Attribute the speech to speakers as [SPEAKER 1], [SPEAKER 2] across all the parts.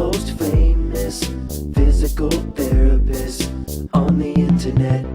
[SPEAKER 1] most famous physical therapist on the internet.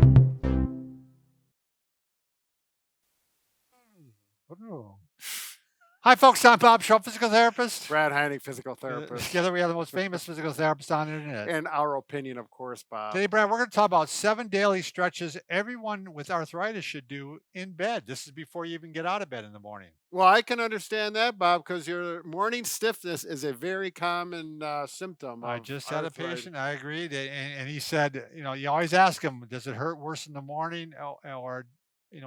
[SPEAKER 2] Hi, folks. I'm Bob Shaw, physical therapist.
[SPEAKER 3] Brad Heineck, physical therapist.
[SPEAKER 2] Together, we are the most famous physical therapists on the internet.
[SPEAKER 3] And our opinion, of course, Bob.
[SPEAKER 2] Today, Brad, we're going to talk about 7 daily stretches everyone with arthritis should do in bed. This is before you even get out of bed in the morning.
[SPEAKER 3] Well, I can understand that, Bob, because your morning stiffness is a very common symptom.
[SPEAKER 2] I just had
[SPEAKER 3] arthritis.
[SPEAKER 2] a patient, I agreed, and he said, you always ask him, does it hurt worse in the morning or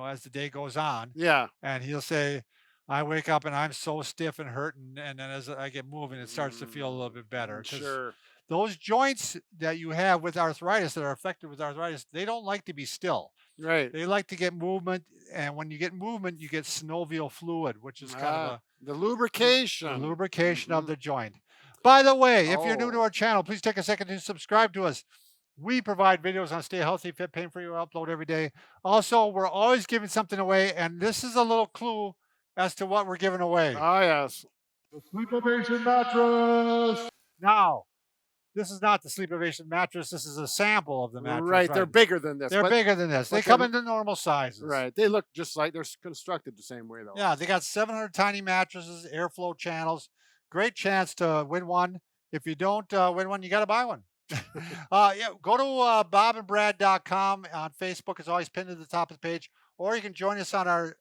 [SPEAKER 2] as the day goes on?
[SPEAKER 3] Yeah.
[SPEAKER 2] And he'll say, I wake up and I'm so stiff and hurting, and then as I get moving, it starts to feel a little bit better.
[SPEAKER 3] Sure.
[SPEAKER 2] Those joints that you have with arthritis, that are affected with arthritis, they don't like to be still.
[SPEAKER 3] Right.
[SPEAKER 2] They like to get movement, and when you get movement, you get synovial fluid, which is kind of
[SPEAKER 3] the lubrication.
[SPEAKER 2] The lubrication of the joint. By the way, if you're new to our channel, please take a second to subscribe to us. We provide videos on stay healthy, fit, pain-free. We upload every day. Also, we're always giving something away, and this is a little clue as to what we're giving away.
[SPEAKER 3] Oh, yes.
[SPEAKER 2] The SleepOvation Mattress. Now, this is not the SleepOvation Mattress. This is a sample of the mattress.
[SPEAKER 3] Right. They're bigger than this.
[SPEAKER 2] They're bigger than this. They come in the normal sizes.
[SPEAKER 3] Right. They look just like they're constructed the same way, though.
[SPEAKER 2] Yeah, they got 700 tiny mattresses, airflow channels. Great chance to win one. If you don't win one, you got to buy one. Go to bobandbrad.com on Facebook. It's always pinned at the top of the page. Or you can join us on our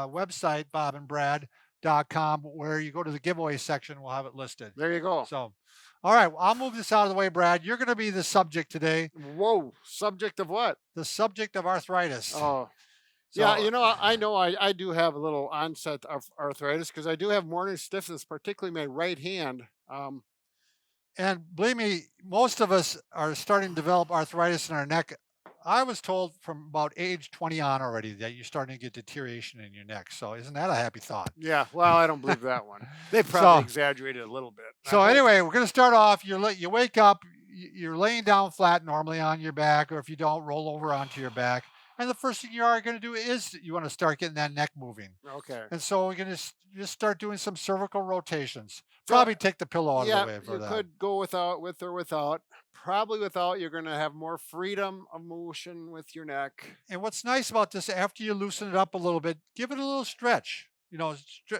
[SPEAKER 2] website, bobandbrad.com, where you go to the giveaway section. We'll have it listed.
[SPEAKER 3] There you go.
[SPEAKER 2] So, all right, I'll move this out of the way, Brad. You're going to be the subject today.
[SPEAKER 3] Whoa. Subject of what?
[SPEAKER 2] The subject of arthritis.
[SPEAKER 3] Oh. So, yeah, I know I do have a little onset of arthritis because I do have morning stiffness, particularly my right hand.
[SPEAKER 2] And believe me, most of us are starting to develop arthritis in our neck. I was told from about age 20 on already that you're starting to get deterioration in your neck. So isn't that a happy thought?
[SPEAKER 3] Yeah, well, I don't believe that one. They probably exaggerated a little bit.
[SPEAKER 2] So anyway, we're going to start off. You wake up, you're laying down flat normally on your back, or if you don't, roll over onto your back. And the first thing you are going to do is you want to start getting that neck moving.
[SPEAKER 3] Okay.
[SPEAKER 2] And so we're going to just start doing some cervical rotations. Probably take the pillow out of the way for that.
[SPEAKER 3] You could go with or without. Probably without, you're going to have more freedom of motion with your neck.
[SPEAKER 2] And what's nice about this, after you loosen it up a little bit, give it a little stretch.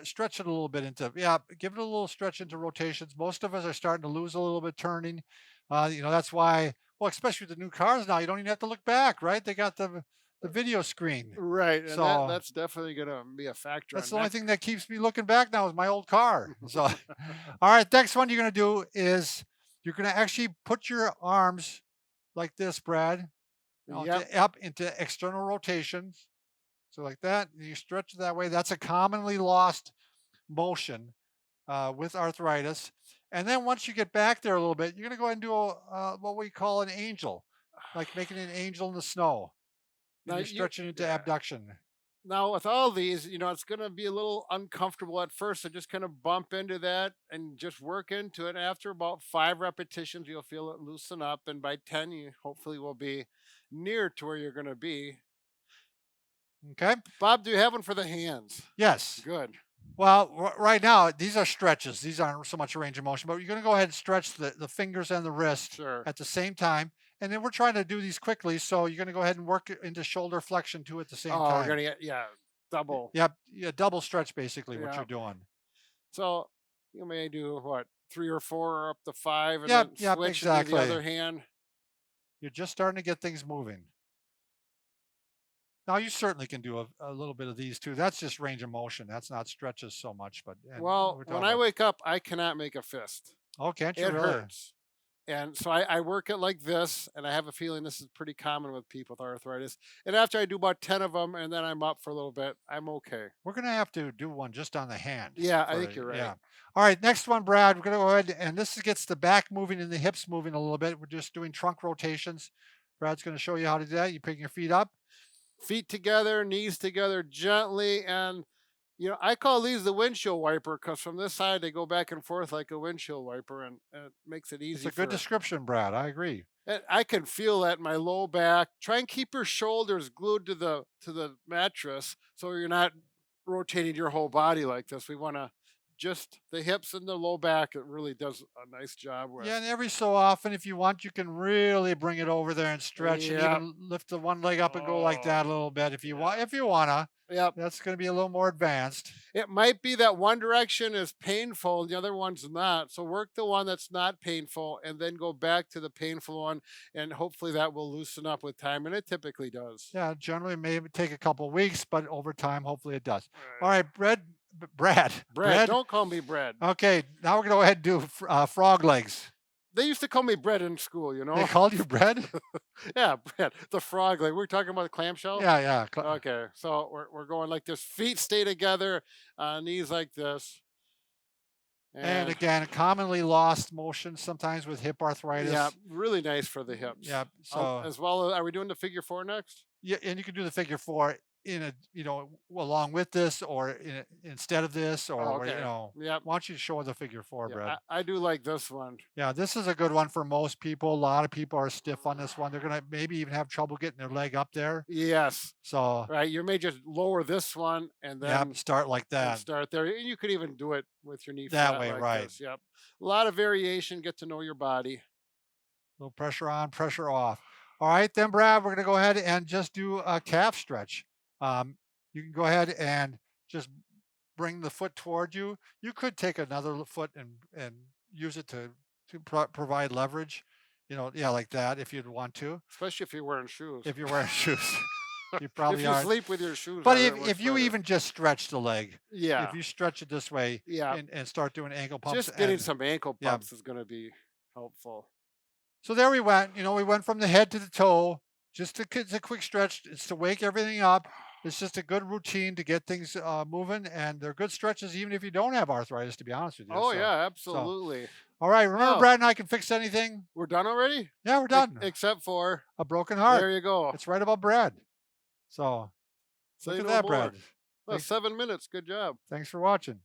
[SPEAKER 2] Stretch it a little bit give it a little stretch into rotations. Most of us are starting to lose a little bit turning. That's why, well, especially with the new cars now, you don't even have to look back, right? They got the video screen.
[SPEAKER 3] Right.
[SPEAKER 2] So
[SPEAKER 3] and that's definitely going to be a factor.
[SPEAKER 2] That's the only thing that keeps me looking back now is my old car. So, all right, next one you're going to do is you're going to actually put your arms like this, Brad, up into external rotations. So like that, you stretch it that way. That's a commonly lost motion with arthritis. And then once you get back there a little bit, you're going to go ahead and do what we call an angel, like making an angel in the snow. Now you're stretching into abduction.
[SPEAKER 3] Now with all these, it's going to be a little uncomfortable at first. So just kind of bump into that and just work into it. After about 5 repetitions, you'll feel it loosen up. And by 10, you hopefully will be near to where you're going to be.
[SPEAKER 2] Okay.
[SPEAKER 3] Bob, do you have one for the hands?
[SPEAKER 2] Yes.
[SPEAKER 3] Good.
[SPEAKER 2] Well, right now, these are stretches. These aren't so much a range of motion, but you're going to go ahead and stretch the fingers and the wrist at the same time. And then we're trying to do these quickly, so you're going to go ahead and work into shoulder flexion too at the same time.
[SPEAKER 3] Oh, we're going to get, double.
[SPEAKER 2] Yep, double stretch basically what you're doing.
[SPEAKER 3] So you may do, 3 or 4 or up to 5 and then switch to the other hand.
[SPEAKER 2] You're just starting to get things moving. Now, you certainly can do a little bit of these too. That's just range of motion. That's not stretches so much.
[SPEAKER 3] Well, when I wake up, I cannot make a fist.
[SPEAKER 2] Oh, can't you?
[SPEAKER 3] It hurts. And so I work it like this, and I have a feeling this is pretty common with people with arthritis. And after I do about 10 of them, and then I'm up for a little bit, I'm okay.
[SPEAKER 2] We're going to have to do one just on the hand.
[SPEAKER 3] Yeah, I think you're right.
[SPEAKER 2] Yeah. All right, next one, Brad. We're going to go ahead, and this gets the back moving and the hips moving a little bit. We're just doing trunk rotations. Brad's going to show you how to do that. You pick your feet up.
[SPEAKER 3] Feet together, knees together gently, and I call these the windshield wiper because from this side they go back and forth like a windshield wiper, and it makes it easy.
[SPEAKER 2] It's a good description, Brad. I agree.
[SPEAKER 3] And I can feel that in my low back. Try and keep your shoulders glued to the mattress so you're not rotating your whole body like this. We want to just the hips and the low back. It really does a nice job with.
[SPEAKER 2] Yeah, and every so often, if you want, you can really bring it over there and stretch, and
[SPEAKER 3] Yep.
[SPEAKER 2] even lift the one leg up and go like
[SPEAKER 3] Oh,
[SPEAKER 2] that a little bit if you want.
[SPEAKER 3] yeah.
[SPEAKER 2] If you wanna,
[SPEAKER 3] Yep.
[SPEAKER 2] that's going to be a little more advanced.
[SPEAKER 3] It might be that one direction is painful and the other one's not. So work the one that's not painful and then go back to the painful one, and hopefully that will loosen up with time. And it typically does.
[SPEAKER 2] Yeah, generally maybe take a couple weeks, but over time, hopefully it does. All
[SPEAKER 3] Right.
[SPEAKER 2] right, Brad.
[SPEAKER 3] Bread. Don't call me bread.
[SPEAKER 2] Okay, now we're gonna go ahead and do frog legs.
[SPEAKER 3] They used to call me bread in school, you
[SPEAKER 2] They
[SPEAKER 3] know?
[SPEAKER 2] called you bread?
[SPEAKER 3] Yeah, bread. The frog leg. We're talking about the clamshell?
[SPEAKER 2] Yeah, yeah.
[SPEAKER 3] Okay. So we're going like this. Feet stay together, knees like this.
[SPEAKER 2] And
[SPEAKER 3] And
[SPEAKER 2] again, commonly lost motion sometimes with hip arthritis.
[SPEAKER 3] yeah, really nice for the hips.
[SPEAKER 2] Yeah. So
[SPEAKER 3] As well as, are we doing the figure 4 next?
[SPEAKER 2] yeah, and you can do the figure 4 in a along with this or instead of this or
[SPEAKER 3] Oh, okay. Yep.
[SPEAKER 2] why don't you show the figure 4,
[SPEAKER 3] Yeah,
[SPEAKER 2] Brad?
[SPEAKER 3] I do like this one.
[SPEAKER 2] Yeah, this is a good one for most people. A lot of people are stiff on this one. They're gonna maybe even have trouble getting their leg up there.
[SPEAKER 3] Yes.
[SPEAKER 2] So
[SPEAKER 3] Right. You may just lower this one and
[SPEAKER 2] yeah,
[SPEAKER 3] then
[SPEAKER 2] start like
[SPEAKER 3] and
[SPEAKER 2] that.
[SPEAKER 3] start there. And you could even do it with your knee
[SPEAKER 2] That
[SPEAKER 3] flat
[SPEAKER 2] way,
[SPEAKER 3] like
[SPEAKER 2] right.
[SPEAKER 3] this. Yep. A lot of variation. Get to know your body.
[SPEAKER 2] Little pressure on, pressure off. All right, then, Brad, we're gonna go ahead and just do a calf stretch. You can go ahead and just bring the foot toward you. You could take another foot and use it to provide leverage. Yeah, like that if you'd want to.
[SPEAKER 3] Especially if you're wearing shoes.
[SPEAKER 2] If you're wearing shoes, you
[SPEAKER 3] If
[SPEAKER 2] probably
[SPEAKER 3] you
[SPEAKER 2] are.
[SPEAKER 3] sleep with your shoes
[SPEAKER 2] But
[SPEAKER 3] on, it
[SPEAKER 2] if
[SPEAKER 3] works
[SPEAKER 2] you
[SPEAKER 3] better.
[SPEAKER 2] even just stretch the leg,
[SPEAKER 3] Yeah.
[SPEAKER 2] if you stretch it this way
[SPEAKER 3] Yeah.
[SPEAKER 2] and start doing ankle pumps,
[SPEAKER 3] Just getting
[SPEAKER 2] and
[SPEAKER 3] some ankle
[SPEAKER 2] yeah.
[SPEAKER 3] pumps is going to be helpful.
[SPEAKER 2] so there we went. We went from the head to the toe. It's a quick stretch. It's to wake everything up. It's just a good routine to get things moving, and they're good stretches even if you don't have arthritis. To be honest with you.
[SPEAKER 3] Oh,
[SPEAKER 2] So,
[SPEAKER 3] yeah, absolutely.
[SPEAKER 2] all right. Remember,
[SPEAKER 3] Oh.
[SPEAKER 2] Brad and I can fix anything.
[SPEAKER 3] We're done already?
[SPEAKER 2] Yeah, we're done.
[SPEAKER 3] Except for,
[SPEAKER 2] A broken heart.
[SPEAKER 3] there you go.
[SPEAKER 2] It's right about Brad. So
[SPEAKER 3] Say
[SPEAKER 2] look at
[SPEAKER 3] no
[SPEAKER 2] that,
[SPEAKER 3] more.
[SPEAKER 2] Brad.
[SPEAKER 3] Well, 7 minutes. Good job.
[SPEAKER 2] Thanks for watching.